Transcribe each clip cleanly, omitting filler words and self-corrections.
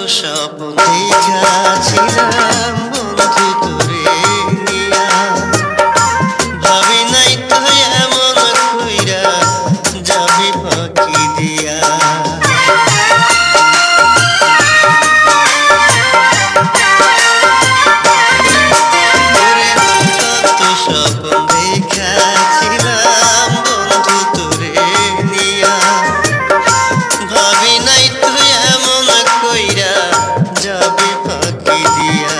স্বপ্ন দেখাছিলাম বন্ধু তোরে নিয়া, ভাবি নাই তো এমন কইরা যাবি ফাঁকি দিয়া। কত স্বপ্ন দেখাছিলাম বন্ধু তোরে নিয়া, ভাবি নাই তো এমন কইরা যাবি ফাঁকি দিয়া।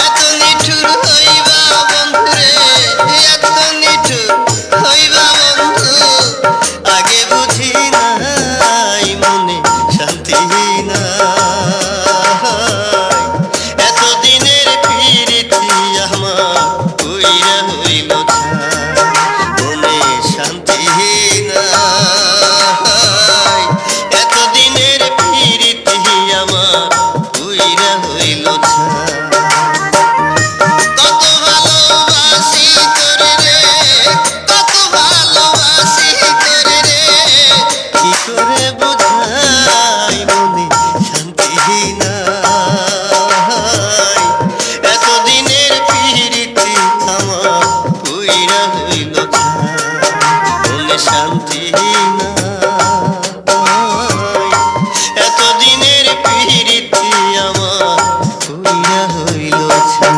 এত নিঠুর হইবা বন্ধুরে, এত নিঠুর হইবা বন্ধু, আগে বুঝি নাই মনে শান্তি নাই। এতদিনের প্রীতি আমার কইরা হইল ছাই, মনে শান্তি নাই। এতদিনের প্রীতি আমার কইরা হইল ছাই। কত ভালোবাসি তোরে রে, কত ভালোবাসি তোরে রে, কি করে বোঝাই মনে শান্তি নাই। এতদিনের প্রীতি আমার কইরা হইল ছাই, মনে শান্তি নাই। এতদিনের প্রীতি আমার কইরা হইল ছাই।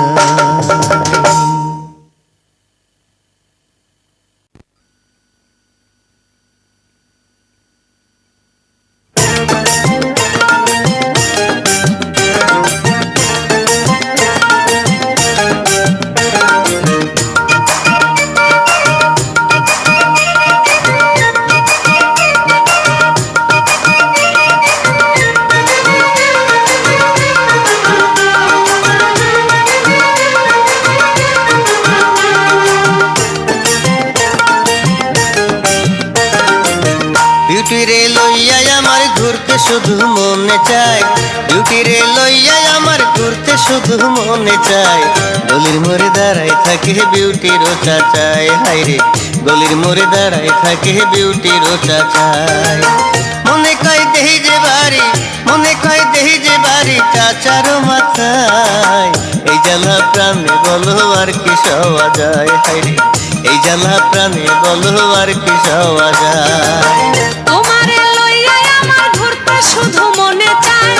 বিউটি রে লইয়া আমার ঘুরতে শুধু মনে চায়, বিউটি রে লইয়া আমার ঘুরতে শুধু মনে চায়। গলির মোড়ে দাঁড়ায় থাকে বিউটির চাচায়, হায় রে গলির মোড়ে দাঁড়ায় থাকে বিউটির চাচায়। মনে কয় দেহি যে বাড়ি, মনে কয় দেহি যে বাড়ি চাচার মাথায়। এই জ্বালা প্রাণে বলো আর কি সওয়া যায়, হায় রে এই জ্বালা প্রাণে বলো আর কি সওয়া যায়। তোমারে লইয়া আমার ঘুরতে শুধু মনে চায়,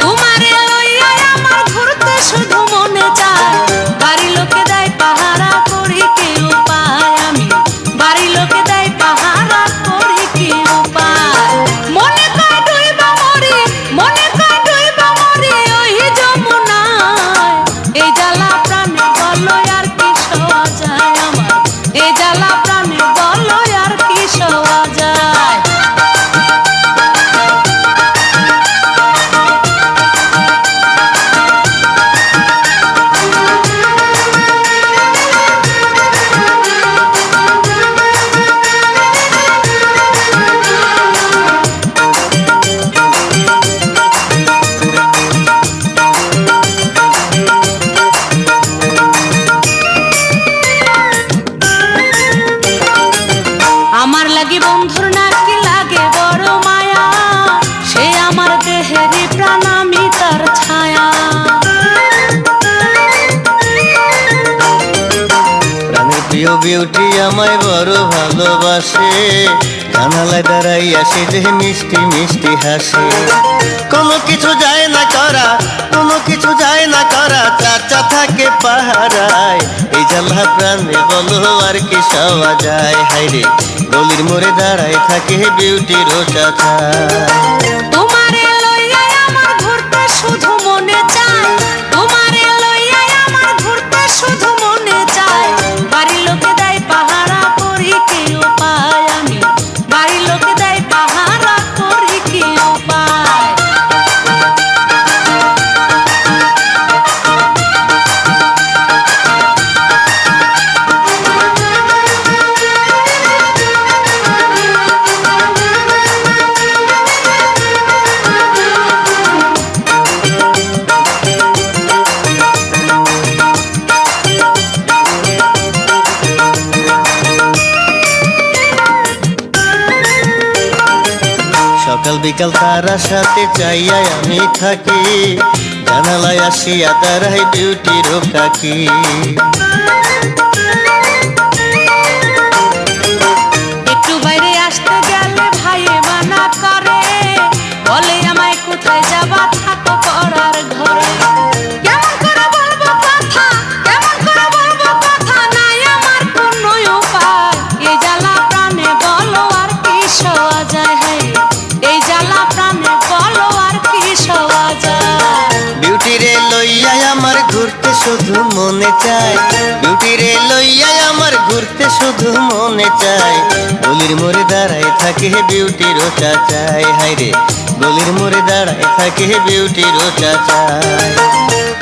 তোমারে লইয়া আমার ঘুরতে শুধু মনে চায়। বাড়ি লোকে দেয় পাহারা করি কি উপায়, আমি বাড়ি লোকে দেয় পাহারা করি কি উপায়। মনে কয় ডুইবা মরি, মনে কয় ডুইবা মরি ওই যমুনায়। এই জ্বালা প্রাণে বলো আর কি সওয়া যায় আমার, এই জ্বালা প্রাণে বলো আর কি সওয়া যায়। আমার লাগি বন্ধুর নাকি লাগে বড় মায়া, সে আমার দেহেরই প্রাণ আমি তার ছায়া। প্রাণের প্রিয় বিউটি আমায় বড় ভালোবাসে, জানালায় দাঁড়াই আসে যে মিষ্টি মিষ্টি হাসে। কোনো কিছু যায় না করা, কোনো কিছু যায় না করা, চাচা থাকে পাহারায়। এই জ্বালা প্রাণে বলো আর কি সওয়া যায়, হায় রে গলির মোড়ে দাঁড়ায় থাকে বিউটির চাচায়। তোমারে লইয়া আমার ঘুরতে শুধু মনে চায়, তোমারে লইয়া আমার ঘুরতে শুধু মনে চায়। বাড়ির লোকে দেয় পাহারা করি কি উপায়, আমি বাড়ির লোকে দেয় পাহারা করি কি উপায়। বিকাল তারা সাথে চাইয়া আমি থাকি, জানালায় আসিয়া দাঁড়াই বিউটির কাকি। একটু বাইরে আসতে গেলে ভাইয়ে মানা করে, বলে আমায় কোথায় যাবা থাকো পড়ার ঘরে। কেমন করে বলবো কথা, কেমন করে বলবো কথা, নাই আমার কোনো উপায়। এই জ্বালা প্রাণে বলো আর কি সওয়া যায়, হায় এই জ্বালা প্রাণে বলো আর কি সওয়া যায়। বিউটি রে লইয়া আমার ঘুরতে শুধু মনে চায়, বিউটি রে লইয়া আমার ঘুরতে শুধু মনে চায়। গলির মোড়ে দাঁড়ায় থাকে বিউটির চাচাই, হায় রে গলির মোড়ে দাঁড়ায় থাকে বিউটির চাচাই।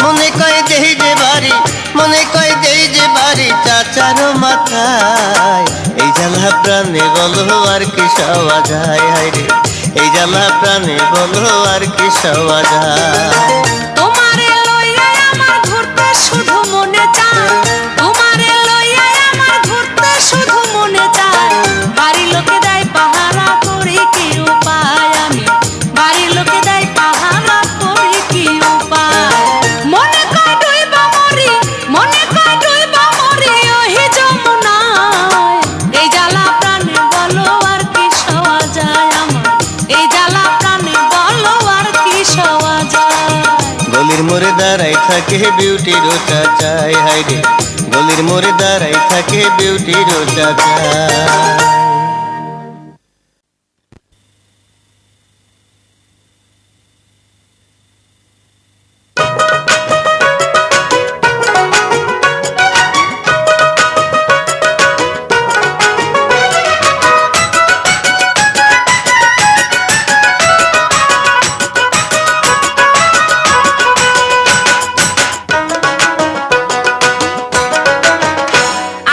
মনে কয় দেই যে বাড়ি, মনে কয় দেই যে বাড়ি চাচার মাথায়। এই জ্বালা প্রাণে বলো আর কি সওয়া যায়, হায় রে এই জ্বালা প্রাণে বলো আর কি সওয়া যায়। তোমারে লইয়া আমার ঘুরতে শুধু মনে চায়, তোমারে লইয়া আমার ঘুরতে শুধু মনে চায়। বাড়ির লোকে দেয় পাহারা করি কি উপায়, আমি বাড়ির লোকে দেয় পাহারা করি কি উপায়। মনে কয় ডুইবা মরি, মনে কয় ডুইবা মরি ওহি যমুনায়। এই জ্বালা প্রাণে বলো আর কি সওয়া যায় আমার, এই জ্বালা প্রাণে বলো আর কি সওয়া যায়। গলির মোড়ে দাঁড়াই থাকে বিউটির চাচাই, হায় রে গলির মোড়ে দাঁড়াই থাকে বিউটির চাচাই।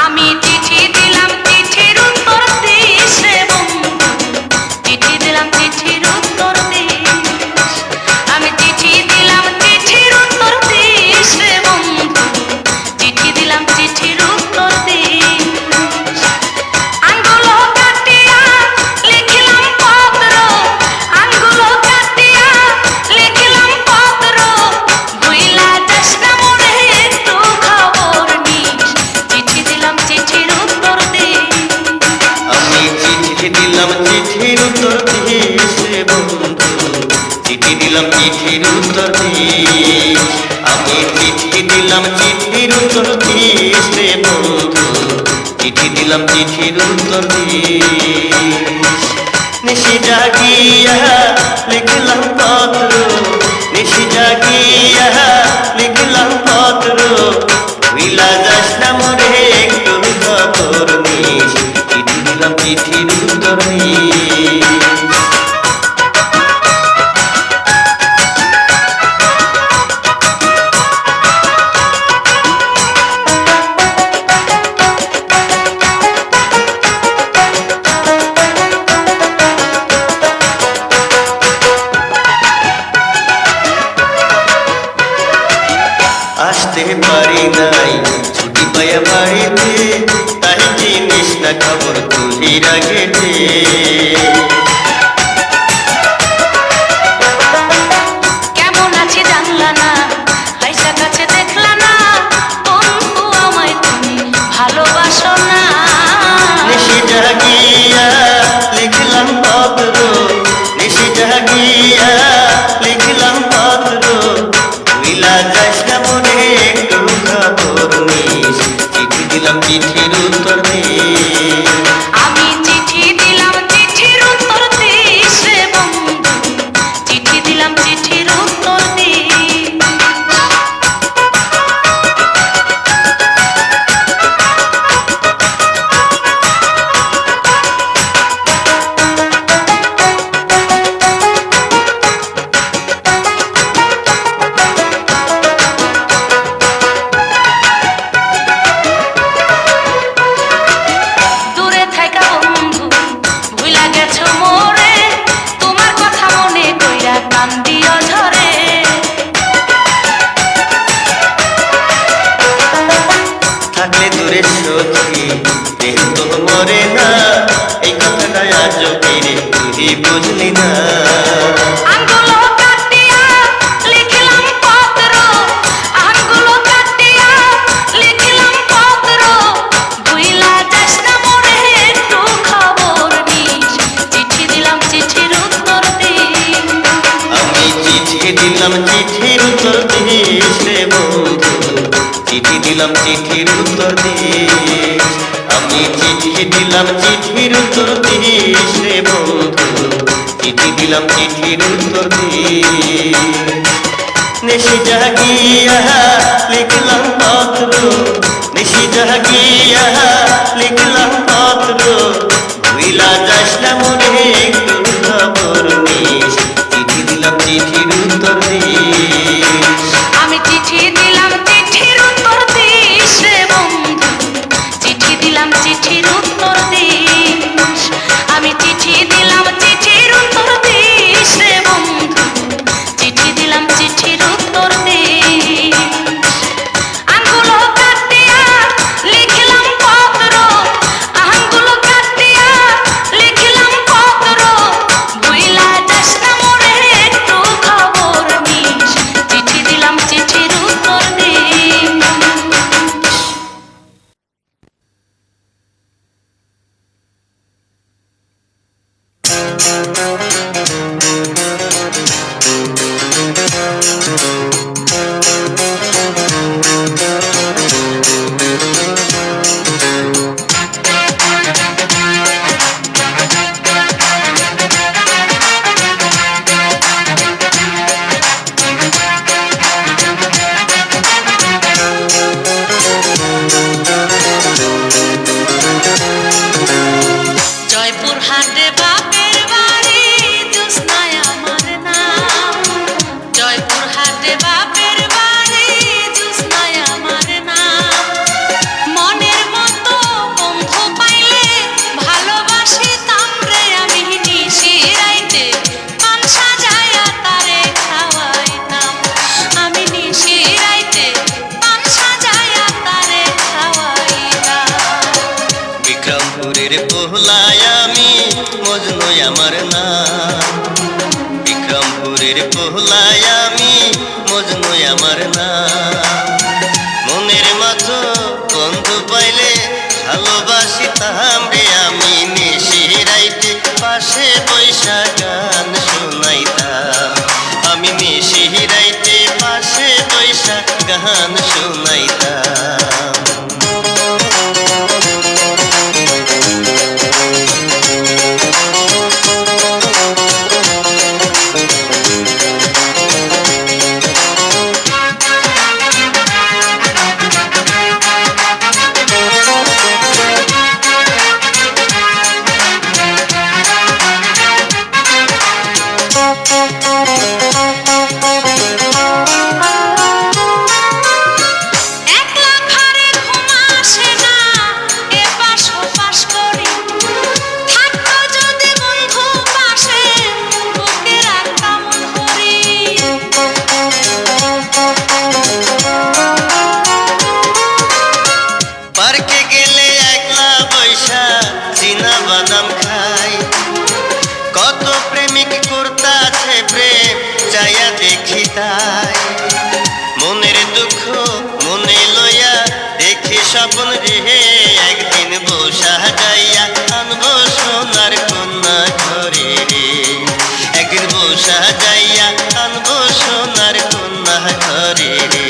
আমি চিঠি দিলাম চিঠির উত্তর দিস রে বন্ধু, চিঠি দিলাম চিঠির উত্তর দিস। আমি চিঠি দিলাম চিঠির উত্তর দিস রে বন্ধু, চিঠি দিলাম চিঠির উত্তর দিস। আঙ্গুলো কাটিয়া লিখলাম পত্র, আঙ্গুলো কাটিয়া লিখলাম পত্র। ভুইলা যাস না মনে একটু খবর নিস, চিঠি দিলাম চিঠির উত্তর দিস। আমি চিঠি দিলাম চিঠির উত্তর দিস রে বন্ধু, চিঠি দিলাম চিঠির উত্তর দিস। আমি চিঠি দিলাম চিঠির উত্তর দিস রে বন্ধু, চিঠি দিলাম চিঠির উত্তর দিস। নিশি জাগিয়া লিখলাম পত্র, নিশি জাগিয়া লিখলাম পত্র। ভুইলা যাস না মোরে একটু খবর নিস, চিঠি দিলাম চিঠির উত্তর দিস। আসতে পারি নাই ছুটি পাইয়া বাড়িতে, তাই জিনিস না খবর তুলি রাখেতে। কেমন আছি জানলা না, হাইসা কাছে দেখলা না, বন্ধু আমায় তুমি ভালোবাসো না। নিশি জাগিয়া লিখলাম পত্র, নিশি জাগিয়া লিখলাম পত্র। ভুইলা যাস না মনে একটু খবর নিস, চিঠি দিলাম চিঠির উত্তর দিস। আমি চিঠি দিলাম চিঠির উত্তর দিস রে বন্ধু, চিঠি দিলাম চিঠির উত্তর দিস। দূরে থাকা বন্ধু ভুলা গেছো মোরে, তোমার কথা মনে কইরা কান্দিও ঝরে। থাকলে দূরে সখী দেহ তো মরে না, এই কথাটা আজও ফিরে তুই বুঝলি না। দিলাম চিঠির উত্তর দিস রে বন্ধু, চিঠি দিলাম চিঠির উত্তর দিস। আমি চিঠি দিলাম চিঠির উত্তর দিস রে বন্ধু, চিঠি দিলাম চিঠির উত্তর দিস। নিশি জাগিয়া লিখলাম পত্র, নিশি জাগিয়া লিখলাম পত্র, ভুইলা যাস না মনে একটু খবর নিস, চিঠি দিলাম চিঠির উত্তর দিস। আমি চিঠি দিলাম চিঠির উত্তর দিস রে বন্ধু, চিঠি দিলাম চিঠির উত্তর দিস। আমি চিঠি দিলাম চিঠির উত্তর দিস রে বন্ধু, চিঠি দিলাম চিঠির উত্তর দিস। আঙ্গুলো কাটিয়া লিখলাম পত্র, আঙ্গুলো কাটিয়া লিখলাম পত্র, ভুইলা যাস না মোরে একটু খবর নিস, চিঠি দিলাম চিঠির উত্তর দিস। জয়পুরহাটে বাপের বাড়ি, জ্যোৎস্নায় আমার নাম। জয়পুরহাটে বাপের বাড়ি, জ্যোৎস্নায় আমার নাম। মনের মতো বন্ধু পাইলে ভালোবাসিতাম রে আমি, নিশি রাইতে পান সাজায়া তারে খাওয়াইতাম। আমি নিশি রাইতে পান সাজায়া তারে খাওয়াইতাম। বিক্রমপুরের পোহলায় আমি মজনু আমার নাম, বিক্রমপুরের পোহলায় আমি মজনু আমার নাম। মনের মতো বন্ধু পাইলে ভালোবাসিতাম রে আমি, নিশি রাইতে পাশে বৈশা গান শোনাইতাম। আমি নিশি রাইতে পাশে বৈশা গান শোনাইতাম। একলা ঘরে ঘুম আসে না, এপাশ ওপাশ করি। থাকতো যদি বন্ধু পাশে, বুকে রাখতাম ধরি। পার্কে গেলে একলা বৈশা চীনা বাদাম খাই, কত প্রেমিক করতাছে প্রেম চাইয়া দেখি তাই। মনের দুঃখ মনে লইয়া দেখি স্বপ্ন রে, একদিন বসা যাইয়া আনবো সোনার কন্যা ঘরে রে, একদিন বসা যাইয়া আনবো সোনার কন্যা ঘরে রে।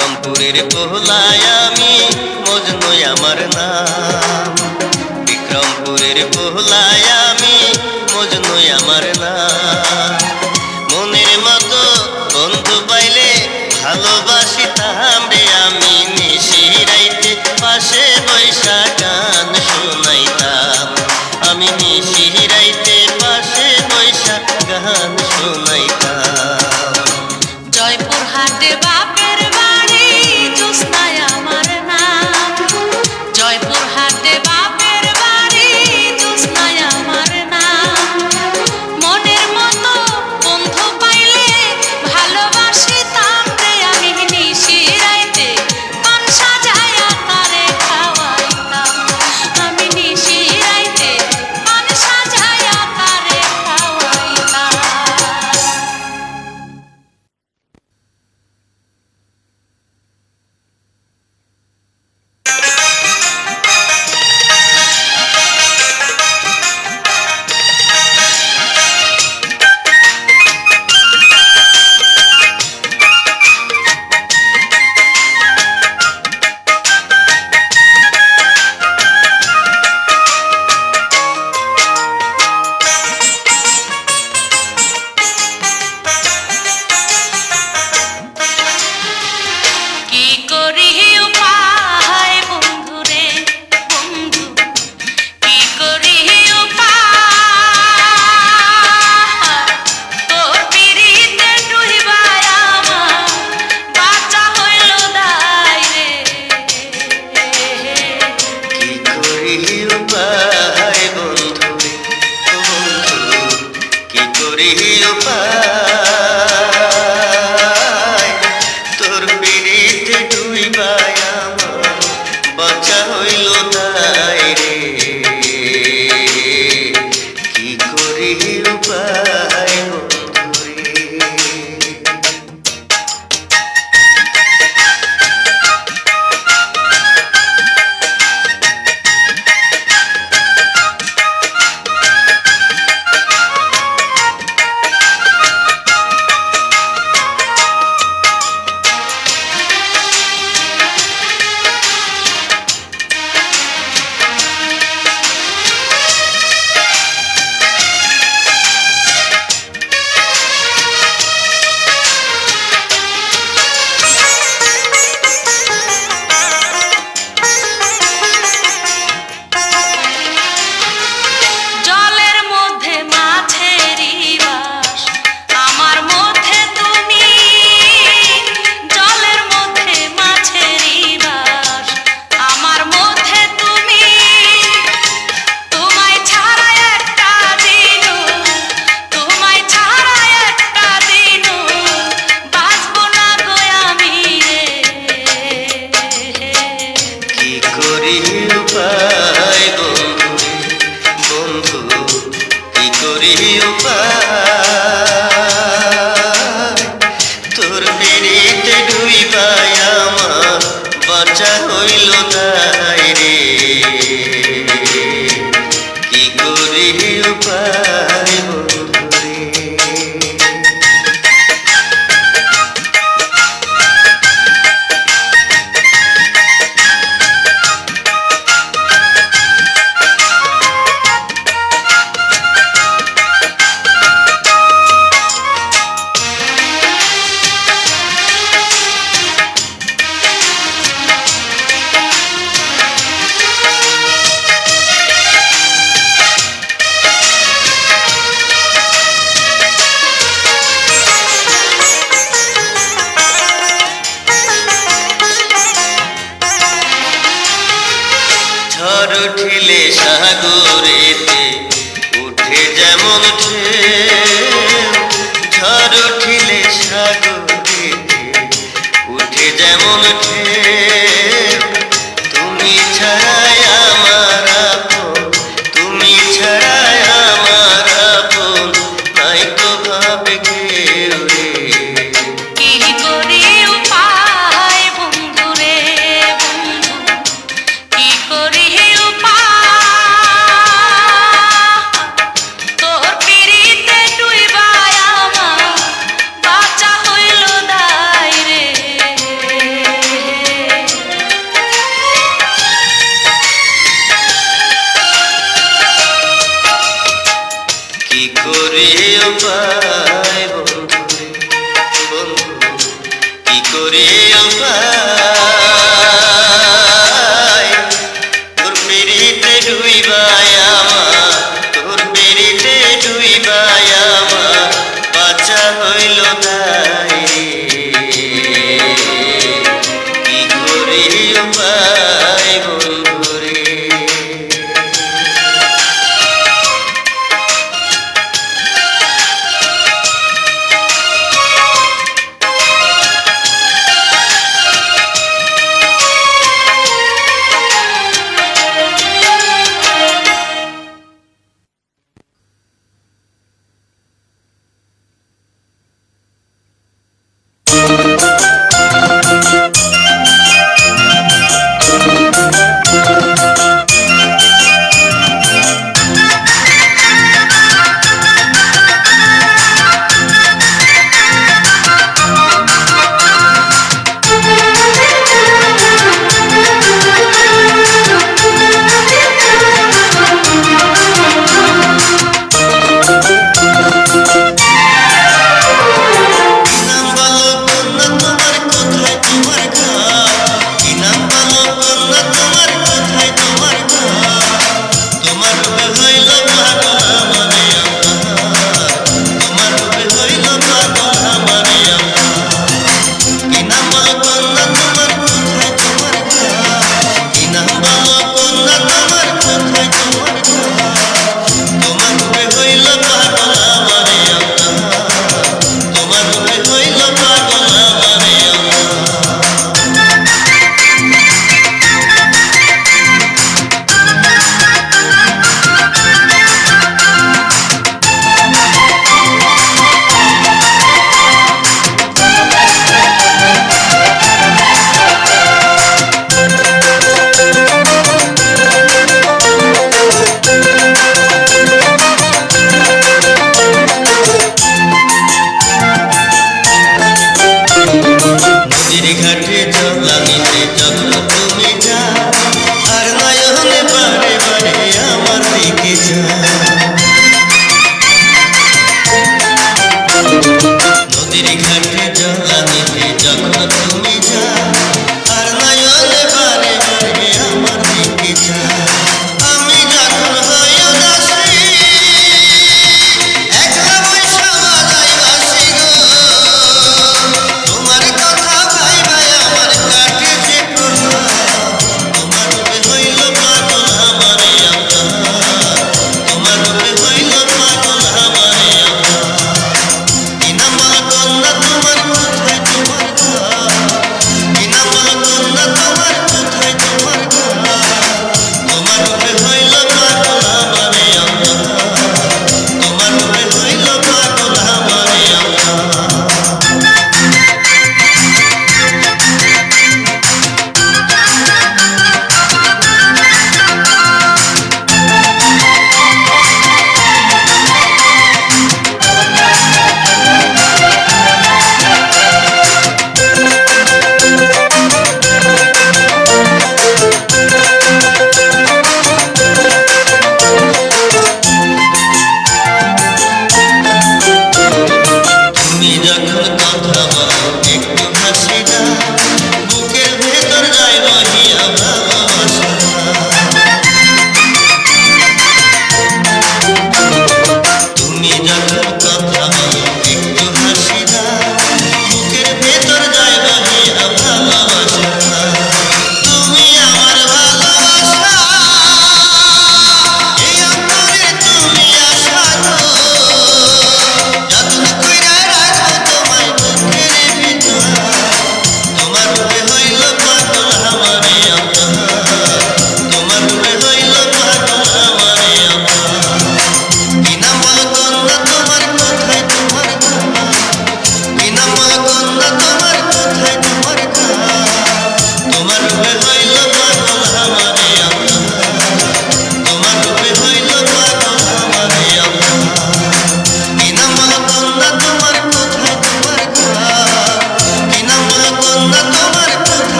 বিক্রমপুরের পোহলায় আমি মজনু আমার নাম, বিক্রমপুরের পোহলায় আমি মজনু আমার নাম। মনের মতো বন্ধু পাইলে ভালোবাসিতাম রে আমি, নিশিরাইতে পাশে বৈশা গান শোনাইতাম, আমি নিশিরাইতে পাশে বৈশা গান শোনাইতাম। জয়পুরহাটে বাপের বাড়ি জ্যোৎস্নায় আমার নাম, জয়পুরহাটে বাপের বাড়ি জ্যোৎস্নায় আমার নাম। মনের মতো বন্ধু পাইলে ভালোবাসিতাম রে আমি, নিশিরাইতে পান সাজায়া তারে খাওয়াইতাম, আমি নিশিরাইতে পান সাজায়া তারে খাওয়াইতাম। কি করি উপায় বন্ধুরে বন্ধু, কি করি উপায়, তোর পিরিতে ডুইবায় আমার বাঁচা হইল দায় রে। কি করি উপায় বন্ধুরে বন্ধু, কি করি উপায়, তোর পিড়িতে ডুইবায় আমার বাঁচা হইল তাই রে। কি করি উপায় বন্ধুরে। জলের মধ্যে মাছেরই বাস, আমার মধ্যে তুমি, জলের মধ্যে মাছেরই বাস, আমার মধ্যে তুমি। তোমায় ছাড়া একটা দিনও, তোমায় ছাড়া একটা দিনও বাঁচবো না গো আমি রে। কি করি উপায় বন্ধুরে বন্ধু, কি করি উপায়, তোর পিড়িতে ডুইবায় আমার বাঁচা হইল তাই রে। কি করি উপায় বন্ধুরে। ঝড় উঠিলে সাগরেতে উঠে যেমন ঢেউ, ঝড় উঠিলে সাগরেতে উঠে যেমন ঢেউ, তুমি ছাড়াই আমার আপন, তুমি ছাড়াই আমার আপন, নাই তো ভাবে কেউ রে। কি করি উপায় বন্ধুরে বন্ধু, কি করি উপায়, তোর পিরিতে ডুইবায় আমার বাঁচা হইল দায় রে। কি করে উপায় তোর পিড়িতে ডুইবায় আমার তোর পিড়িতে ডুইবায় আমার বাঁচা হইল তাই কি করে উপায় বন্ধুরে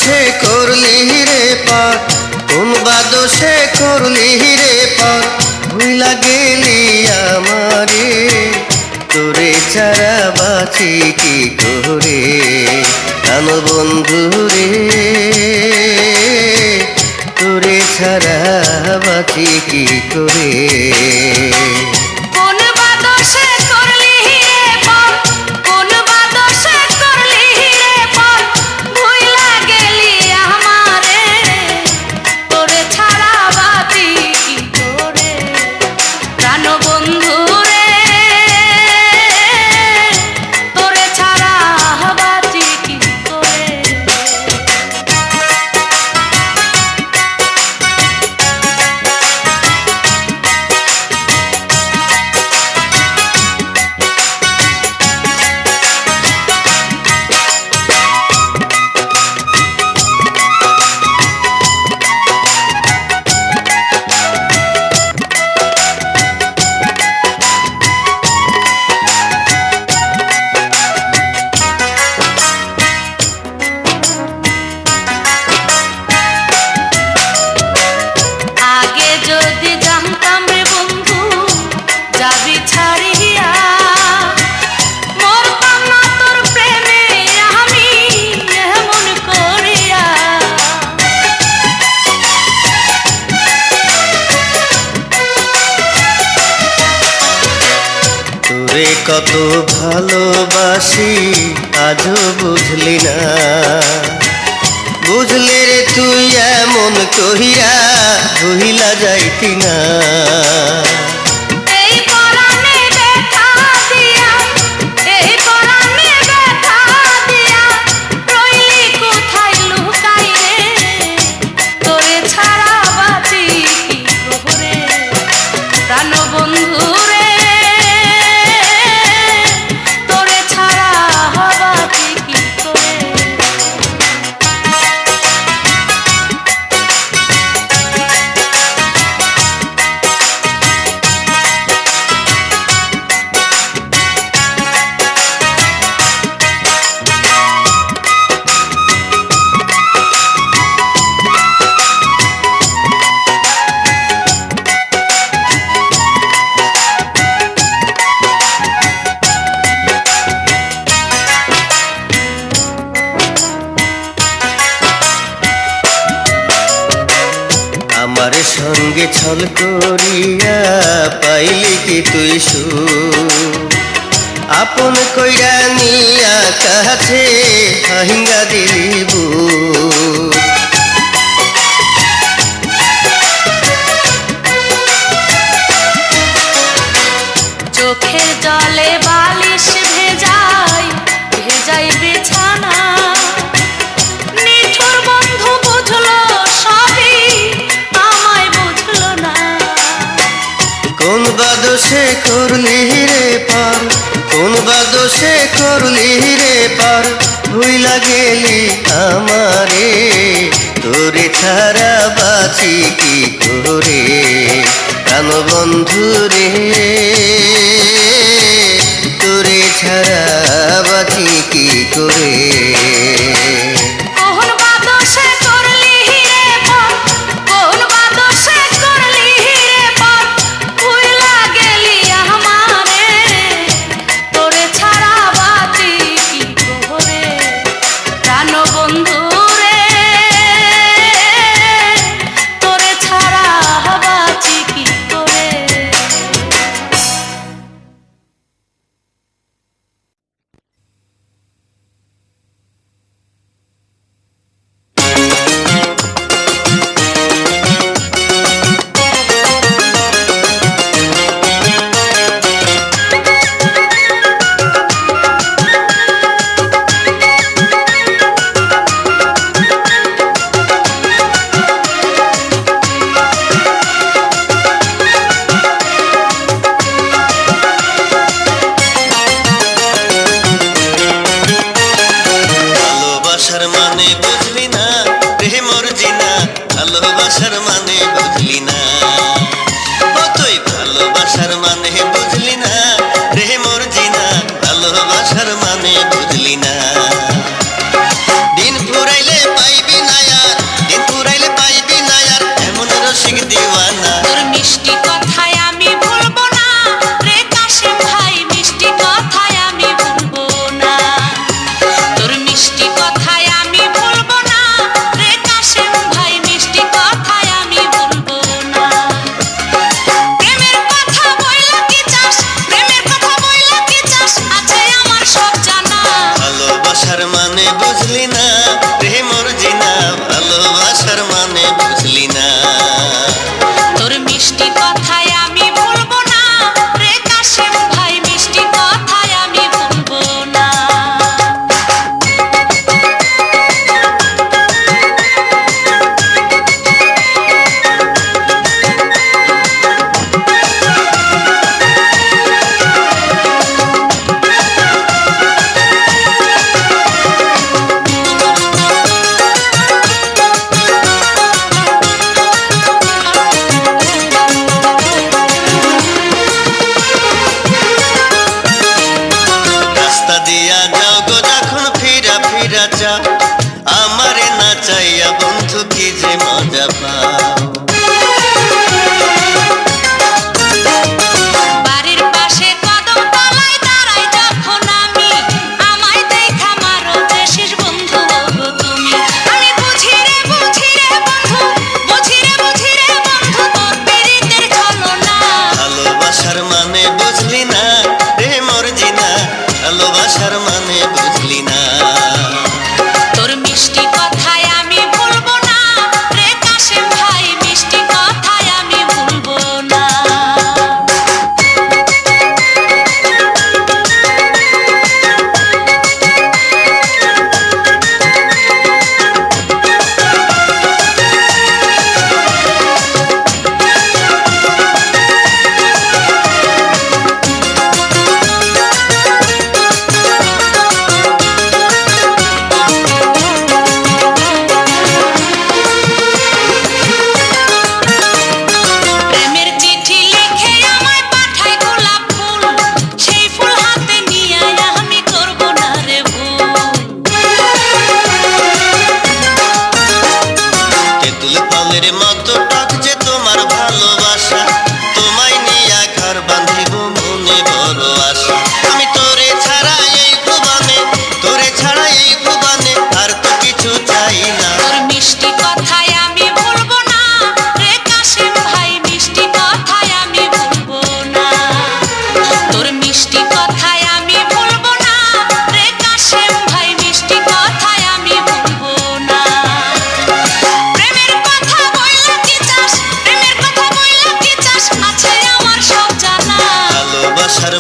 দোষে করলি রে পার, কোন বা দোষে করলি রে পার, ভুইলা গেলি আমারে, তোরে ছাড়া বাঁচি কি করে, প্রাণ বন্ধু রে, তোরে ছাড়া বাঁচি কি করে। কোন বা দোষে করলি রে পার, কোন বা দোষে করলি রে পার, ভুইলা গেলি আমারে, তোরে ছাড়া বাঁচি কি করে, প্রাণ বন্ধু রে, তোরে ছাড়া বাঁচি কি করে। আগে যদি জানতাম রে বন্ধু যাবি ছাড়িয়া, মরতাম না তোর প্রেমে আমি এমন করিয়া। তোরে কত ভালোবাসি আজও বুঝলি না, বুঝলে রে তুই এমন কহিয়া ভুইলা যাইতি না। এই পরাণে ব্যথা দিয়া, এই পরাণে ব্যথা দিয়া, রইলি কোথায় লুকাই রে, তোরে ছাড়া বাঁচি কি করে, প্রাণ বন্ধু রে, তোরে ছাড়া বাঁচি কি করে। আমার সঙ্গে ছল করিয়া পাইলি কি তুই সুখ, আপন কইরা নিয়া কাছে হাঙ্গা দিলি বুক। চোখের জলে বালিশ ভেজাই, ভেজাই বিছানা, নিঠুর বন্ধু বুঝলো সবই, আমায় বুঝলো না। কোন বা দোষে করলি রে পার, কোন বা দোষে করলি রে পার, ভুইলা গেলি আমারে, তোরে ছাড়া বাঁচি কি করে, প্রাণ বন্ধু রে, তোরে ছাড়া বাঁচি কি করে। কোন বা দোষে করলি রে পার, কোন বা দোষে করলি রে পার, ভুইলা গেলি আমারে, তোরে ছাড়া বাঁচি কি করে, প্রাণ বন্ধু রে, তোরে ছাড়া বাঁচি কি করে।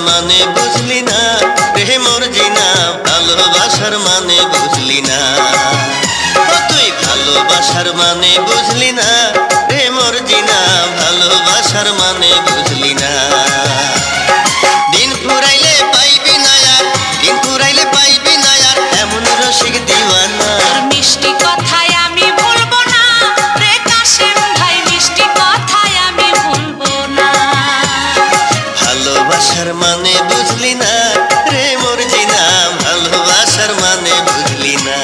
মানে বুঝলি না রে মোর জিনা, ভালোবাসার মানে বুঝলি না। ও তুই ভালোবাসার মানে বুঝলি না রে মোর জিনা, ভালোবাসার মানে বুঝলি না। দিন ফুরাইলে পাইবি না আর, দিন ফুরাইলে পাইবি না আর এমন রসিক দিওয়ানা। তোর মিষ্টি কথায় আমি ভুলবো না রে কাশেম ভাই, মিষ্টি কথায় আমি ভুলবো না। ভালোবাসার মানে বুঝলি না রে মোর জিনা, ভালোবাসার মানে বুঝলি না।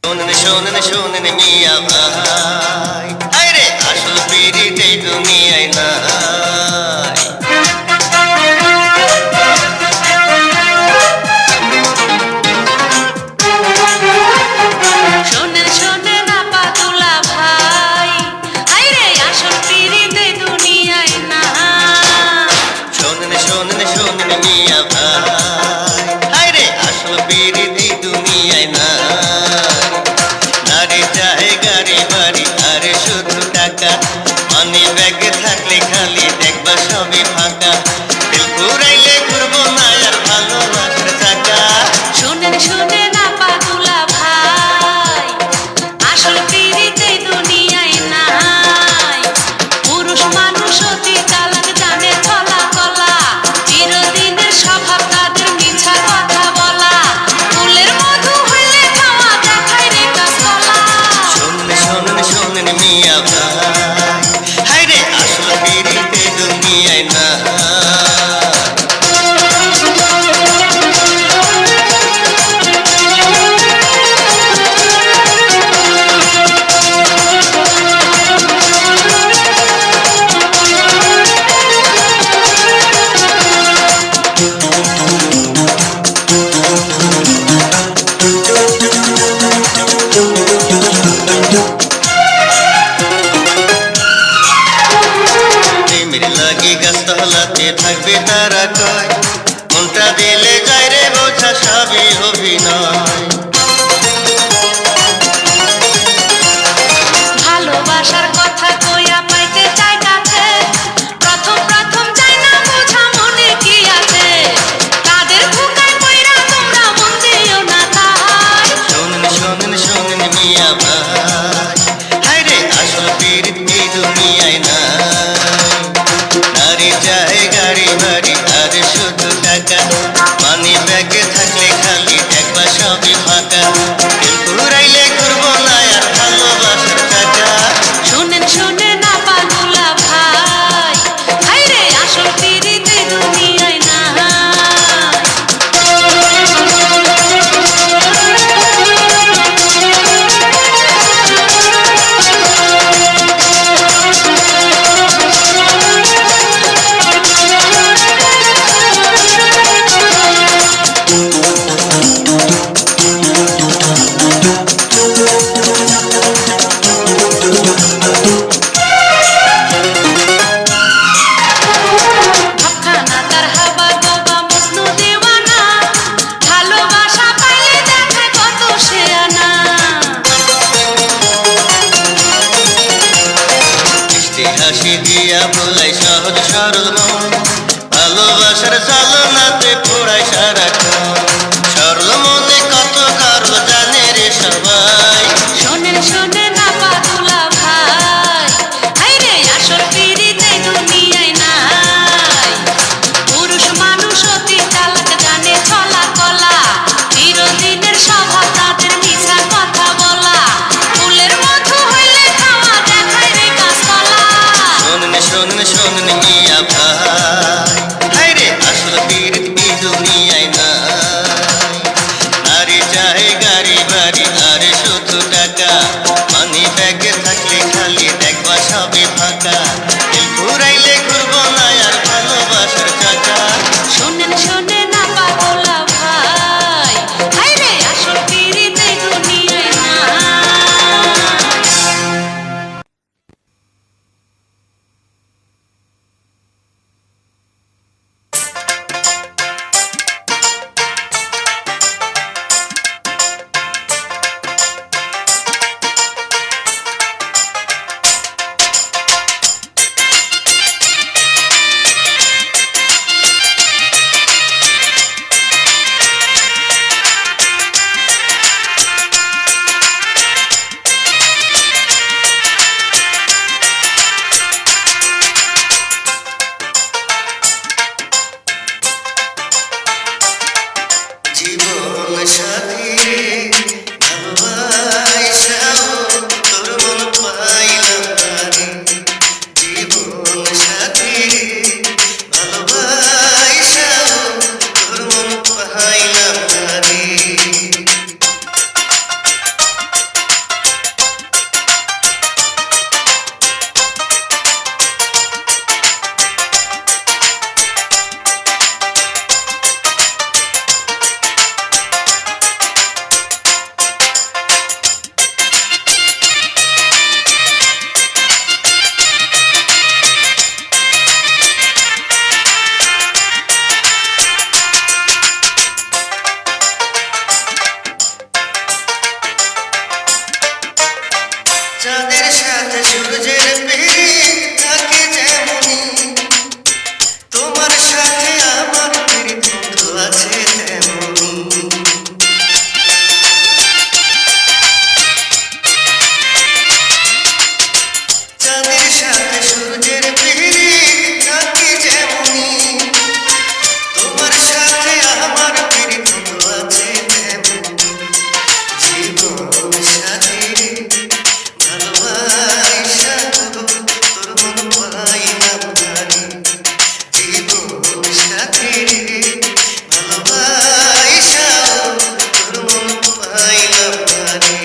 শোনেন শোনেন শোনেন মিয়া ভাই, আরে আসল পিরিত এই দুনিয়ায় নাই। শোনেন শোনেন আপা দুলা ভাই, আইরে আসল পিরিত এই দুনিয়ায় না। শোনেন শোনেন শোনেন মিয়া ভাই, আরে আসল পিরিত এই দুনিয়ায় নাই। নারী চাহে গাড়ি বাড়ি আরে শুধু টাকা, মানি ব্যাগে থাকলে খালি দেখবা সবই ফাঁকা। দিল পুরাইলে ঘুরবো না আর ভালোবাসার চাকা। শোনেন শোনেন আপা দুলা ভাই, আসল পিরিত এই দুনিয়ায় নাই। পুরুষ মানুষ অতি চালাক, জানে চলা কলা, চিরদিনের স্বভাব তাদের মিছা কথা বলা। ফুলের মধু হইলে খাওয়া দেখায় রে কাঁচকলা। শোনেন শোনেন শোনেন মিয়া ভাই, হায়রে আসল পিরিত এই দুনিয়ায় না। প্রেমের লাগি গাছতলাতে থাকবে তারা কয়, মনটা দিলে যায় রে বোঝা সবই অভিনয়। ভালোবাসার কথা কইয়া পাইতে চাই কাছে, প্রথম প্রথম চাই না বোঝা মনে কি আছে। তাদের ধোঁকায় পইরা তোমরা মন দিও না তাই। শোনেন শোনেন শোনেন মিয়া ভাই, হায়রে আসল পিরিত এই দুনিয়ায় নাই। নারী চাহে গাড়ি বাড়ি আর শুধু টাকা, মানি ব্যাগে থাকলে খালি দেখবা সবই ফাঁকা। দিল পুরাইলে ঘুরবো না আর ভালোবাসার চাকা। শোনেন শোনেন আপা দুলা ভাই, হায়রে আসল পিরিত এই দুনিয়ায় নাই। ভাবখানা তার হাবা গোবা মজনু দেওয়ানা, ভালোবাসা পাইলে দেখে কত সে আনা। মিষ্টি হাসি দিয়া ভোলাই সহজ সরল মন, ভালোবাসার চালনাতে পোড়ায় সারাক্ষণ। সরল মনে কত গর্ব জানে রে সবাই। শোনেন শোনেন আপা দুলা ভাই, হায়রে আসল পিরিত এই দুনিয়ায় নাই। পুরুষ মানুষ অতি চালাক, জানে চলা কলা, চিরদিনের স্বভাব তাদের মিছা কথা বলা। ফুলের মধু হইলে খাওয়া দেখায় রে কাঁচকলা। শোনেন শোনেন শোনেন মিয়া ভাই, হায়রে আসল পিরিত এই সূর্যের পিড়িত থাকে যেমনি, তোমার সাথে আমার পিড়িত বন্ধু আছে তেমনি। চাঁদের সাথে সূর্যের পিড়িত থাকে যেমনি, তোমার সাথে আমার পিড়িত বন্ধু আছে তেমনি। জীবন সাথী রে ভালোবাসা গো, তোর মন পাইলাম না রে। জীবন সাথী রে ভালোবাসা গো, তোর মন পাইলাম না রে।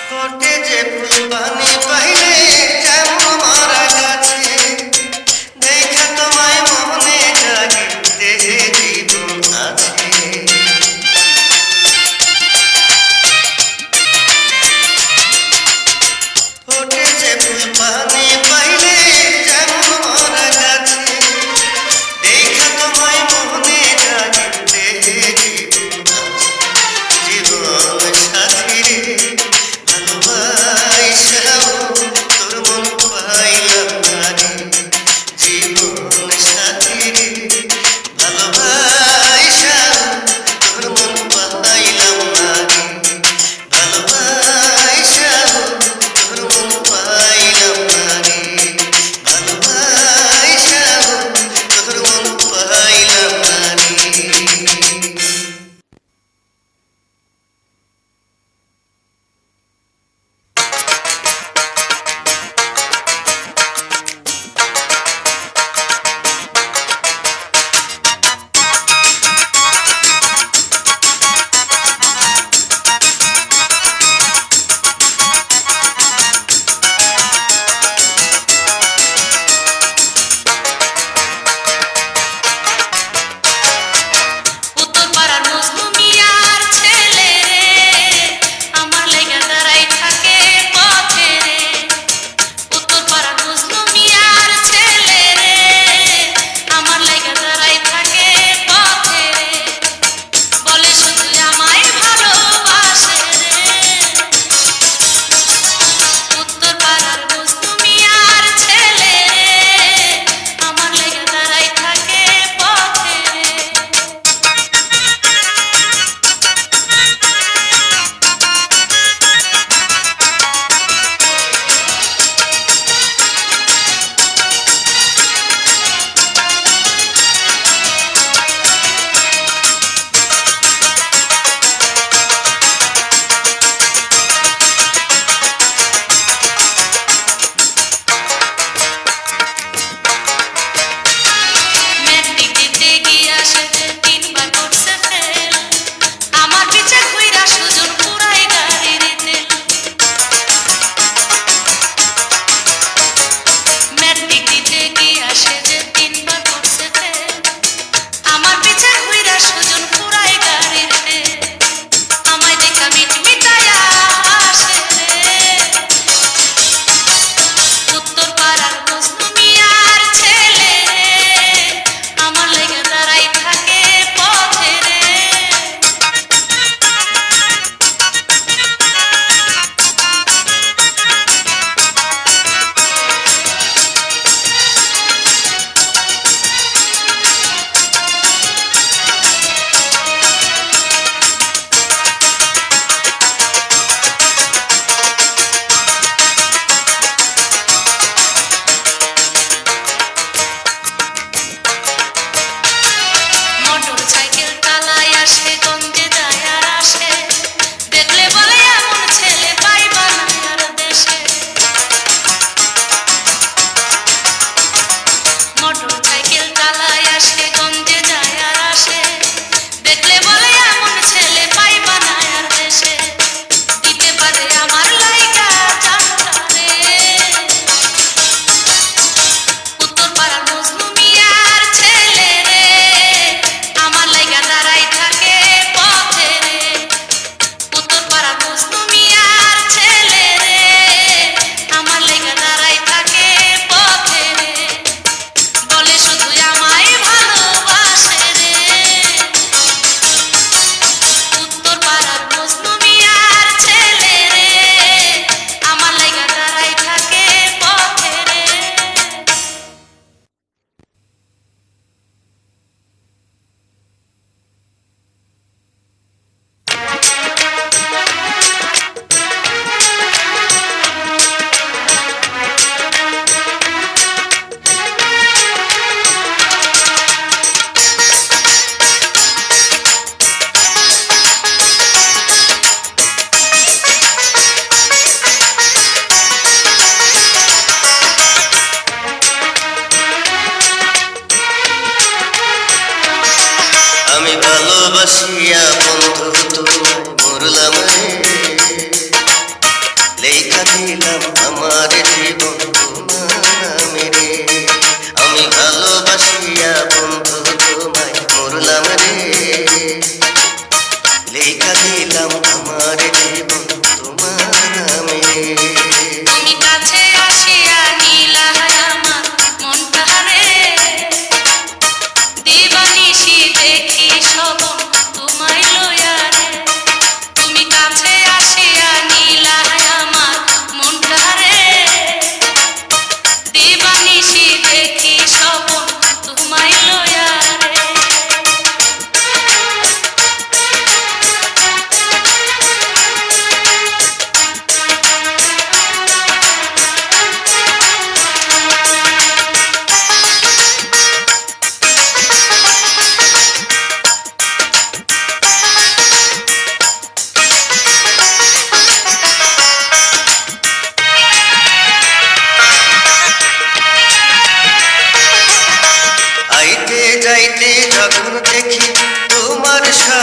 ঠোঁটে যে ফুলবানি পাইলে যেমন মারা গাছে, দেখা তোমায় মনে জাগে দেহে জীবন আছে। ঠোঁটে যে ফুলবানি পাইলে যেমন মারা গাছে, দেখা তোমায় মনে জাগে দেহে জীবন আছে। জীবন সাথী রে ভালোবাসা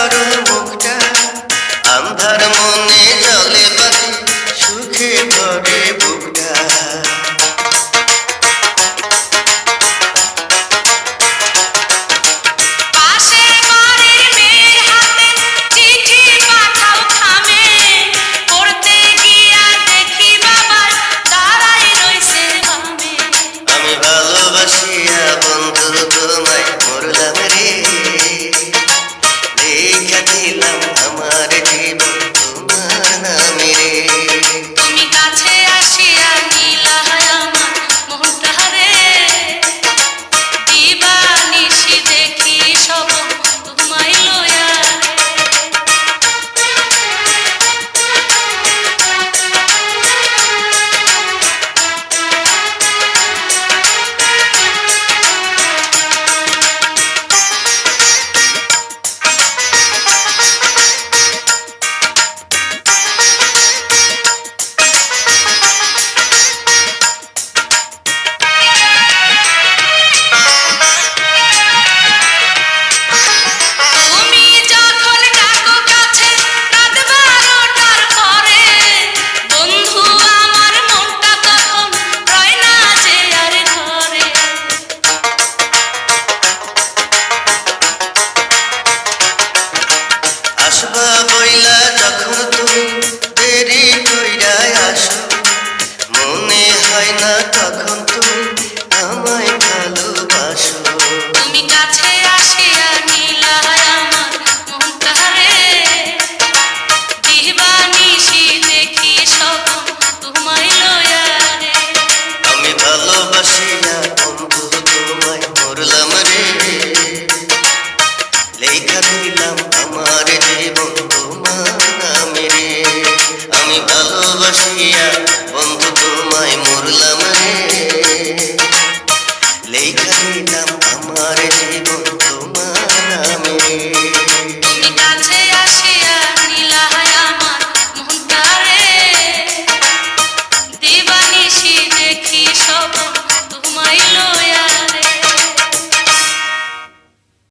করো মুখটা, আন্ধার মনে জলে বাতি সুখে ভরে বুকটা। পাশের বাড়ির মেয়ের হাতে চিঠি পাঠাও খামে, পড়তে গিয়া দেখি বাবার দাঁড়াই রইছে বামে। আমি ভালোবাসিয়া বন্ধু তোমায় মরলাম রে, দেখা দিলাম